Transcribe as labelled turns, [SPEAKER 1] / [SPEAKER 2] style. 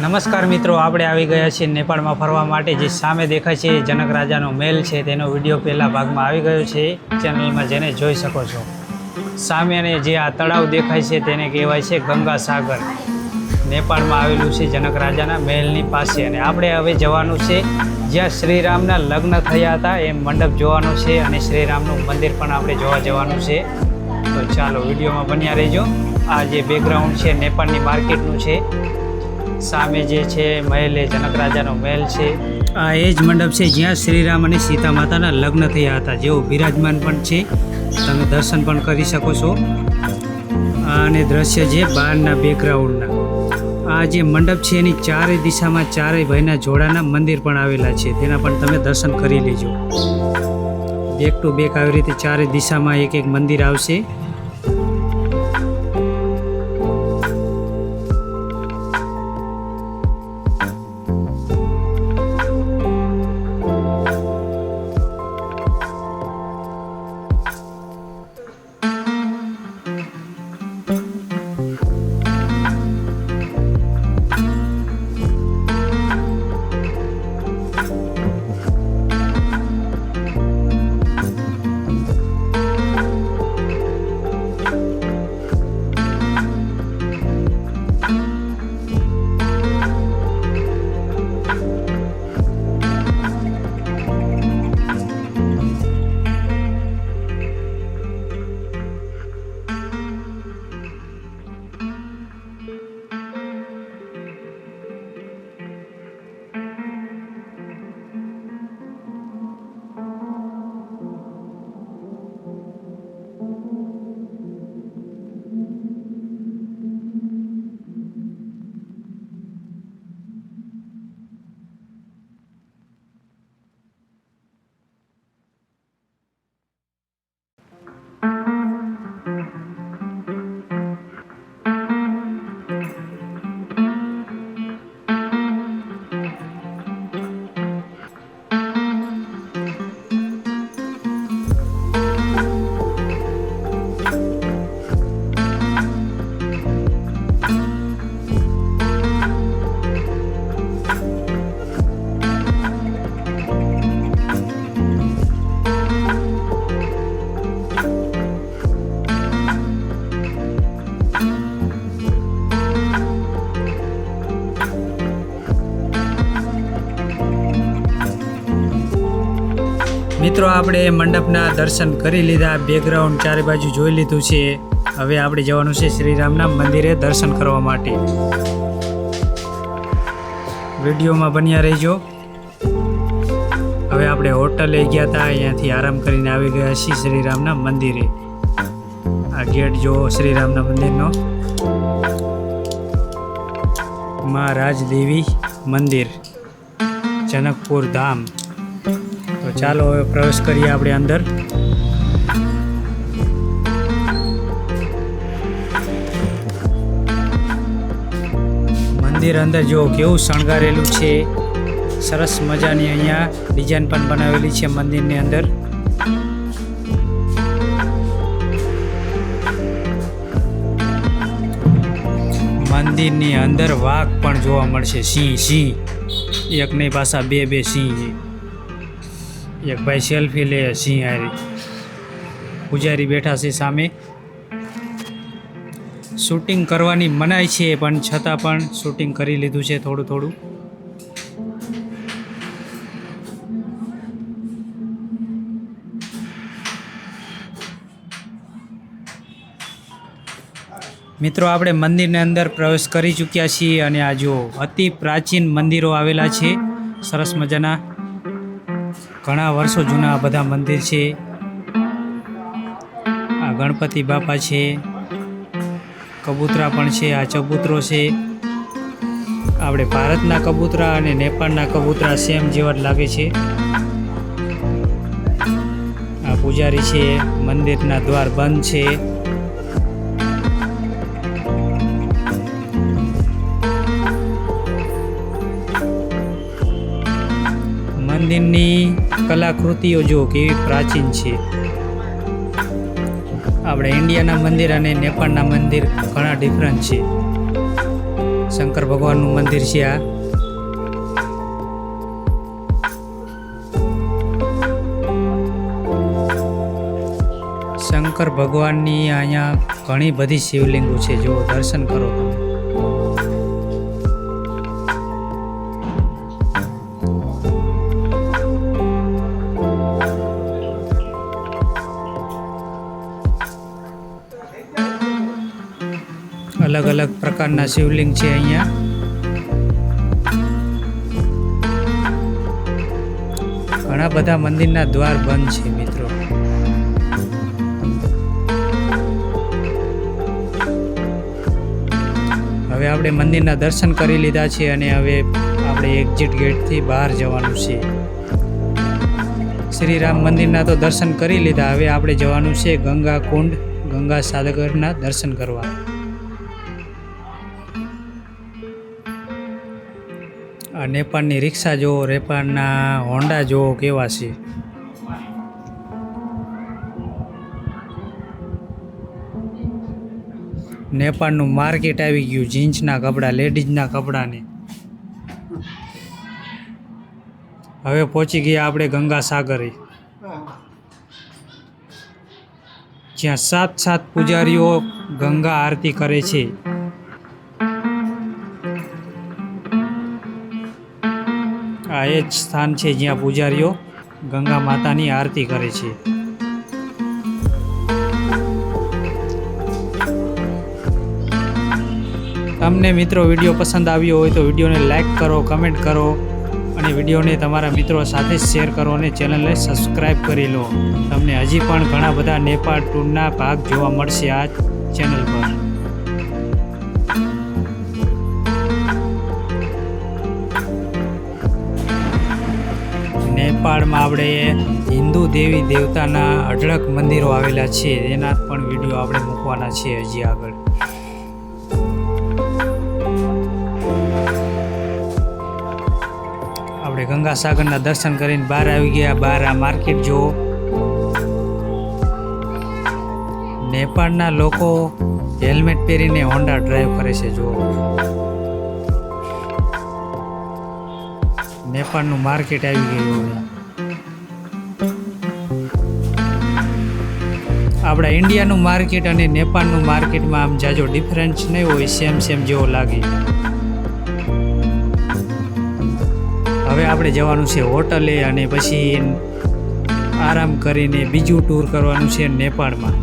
[SPEAKER 1] નમસ્કાર મિત્રો, આપણે આવી ગયા છીએ નેપાળમાં ફરવા માટે. જે સામે દેખાય છે જનક રાજાનો મહેલ છે, તેનો વિડીયો પહેલા ભાગમાં આવી ગયો છે. ચેનલમાં જેને જોઈ શકો છો. સામે અને જે આ તળાવ દેખાય છે તેને કહેવાય છે ગંગા સાગર. નેપાળમાં આવેલું છે જનક રાજાના મહેલની પાસે. અને આપણે હવે જવાનું છે જ્યાં શ્રીરામના લગ્ન થયા હતા એ મંડપ જોવાનો છે, અને શ્રીરામનું મંદિર પણ આપણે જોવા જવાનું છે. તો ચાલો વિડીયોમાં બન્યા રહેજો. આ જે બેકગ્રાઉન્ડ છે નેપાળની માર્કેટનું છે. સામે જે છે મહેલ એ જનક રાજાનો મહેલ છે. આ એ જ મંડપ છે જ્યાં શ્રીરામ અને સીતા માતાના લગ્ન થયા હતા, જેઓ બિરાજમાન પણ છે. તમે દર્શન પણ કરી શકો છો. અને દ્રશ્ય છે બહારના બેકગ્રાઉન્ડના. આ જે મંડપ છે એની ચારેય દિશામાં ચારેય ભાઈના જોડાના મંદિર પણ આવેલા છે, તેના પણ તમે દર્શન કરી લેજો. બેક ટુ બેક આવી રીતે ચારેય દિશામાં એક એક મંદિર આવશે. મિત્રો, આપણે મંડપના દર્શન કરી લીધા, બેકગ્રાઉન્ડ ચારે બાજુ જોઈ લીધું છે. હવે આપણે જવાનું છે શ્રીરામના મંદિરે દર્શન કરવા માટે. વિડીયોમાં બન્યા રહેજો. હવે આપણે હોટલે ગયા હતા, અહીંયાથી આરામ કરીને આવી ગયા છીએ શ્રીરામના મંદિરે. આ ગેટ જો શ્રીરામના મંદિરનો. મા રાજદેવી મંદિર, જનકપુર ધામ. તો ચાલો હવે પ્રવેશ કરીએ આપણે અંદર. મંદિર અંદર જો કેવું શણગારેલું છે, સરસ મજાની અહીંયા ડિઝાઇન પણ બનાવેલી છે મંદિરની અંદર. મંદિરની અંદર વાઘ પણ જોવા મળશે. સિંહ એક નહીં, પાછા બે સિંહ છે. એક ભાઈ સેલ્ફી લે સિંહ હારી. પૂજારી બેઠા છે સામે. શૂટિંગ કરવાની મનાઈ છે, પણ છતાં પણ શૂટિંગ કરી લીધું છે થોડું થોડું. મિત્રો, આપણે મંદિરની અંદર પ્રવેશ કરી ચૂક્યા છીએ. અને આ જો અતિ પ્રાચીન મંદિરો આવેલા છે, સરસ મજાના. ઘણા વર્ષો જૂના બધા મંદિર છે. આ ગણપતિ બાપા છે, કબૂતરા પણ છે. આ ચબૂતરો છે. આપણે ભારતના કબૂતરા અને નેપાળના કબૂતરા સેમ જેવા જ લાગે છે. આ પૂજારી છે. મંદિરના દ્વાર બંધ છે. મંદિરની કલાકૃતિઓ જો કેવી પ્રાચીન છે. આપણે ઇન્ડિયાના મંદિર અને નેપાળના મંદિર ઘણા ડિફરન્ટ છે. શંકર ભગવાનનું મંદિર છે આ. શંકર ભગવાનની અહીંયા ઘણી બધી શિવલિંગો છે, જો દર્શન કરો તમે. અલગ અલગ પ્રકારના શિવલિંગ છે અહીંયા. ઘણા બધા મંદિરના દ્વાર બંધ છે મિત્રો. હવે આપણે મંદિરના દર્શન કરી લીધા છે અને હવે આપણે એક્ઝિટ ગેટથી બહાર જવાનું છે. શ્રી રામ મંદિરના તો દર્શન કરી લીધા. હવે આપણે જવાનું છે ગંગા કુંડ, ગંગા સાગરના દર્શન કરવા. આ નેપાળની રિક્ષા જુઓ, નેપાળના હોન્ડા જુઓ કેવા છે. નેપાળનું માર્કેટ આવી ગયું, જીન્સના કપડાં, લેડીઝના કપડાને. હવે પહોંચી ગયા આપણે ગંગા સાગરે, જ્યાં 7 પૂજારીઓ ગંગા આરતી કરે છે. આ એ જ સ્થાન છે જ્યાં પૂજારીઓ ગંગા માતાની આરતી કરે છે. તમને મિત્રો વિડીયો પસંદ આવ્યો હોય તો વિડીયોને લાઈક કરો, કમેન્ટ કરો અને વિડીયોને તમારા મિત્રો સાથે શેર કરો અને ચેનલને સબસ્ક્રાઈબ કરી લો. તમને હજી પણ ઘણા બધા નેપાળ ટૂરના ભાગ જોવા મળશે આ ચેનલ પર. નેપાળમાં આપણે હિન્દુ દેવી દેવતાના અઢળક મંદિરો આવેલા છે, એના પણ વિડીયો આપણે મૂકવાના છે હજી આગળ. આપણે ગંગા સાગરના દર્શન કરીને બહાર આવી ગયા. બહાર આ માર્કેટ જુઓ. નેપાળના લોકો હેલ્મેટ પહેરીને હોન્ડા ડ્રાઈવ કરે છે જુઓ. નેપાળનું માર્કેટ આવી ગયું. આપણા ઇન્ડિયાનું માર્કેટ અને નેપાળનું માર્કેટમાં આમ જાજો ડિફરન્સ નહીં હોય, સેમ જેવો લાગે. હવે આપણે જવાનું છે હોટલે અને પછી આરામ કરીને બીજું ટૂર કરવાનું છે નેપાળમાં.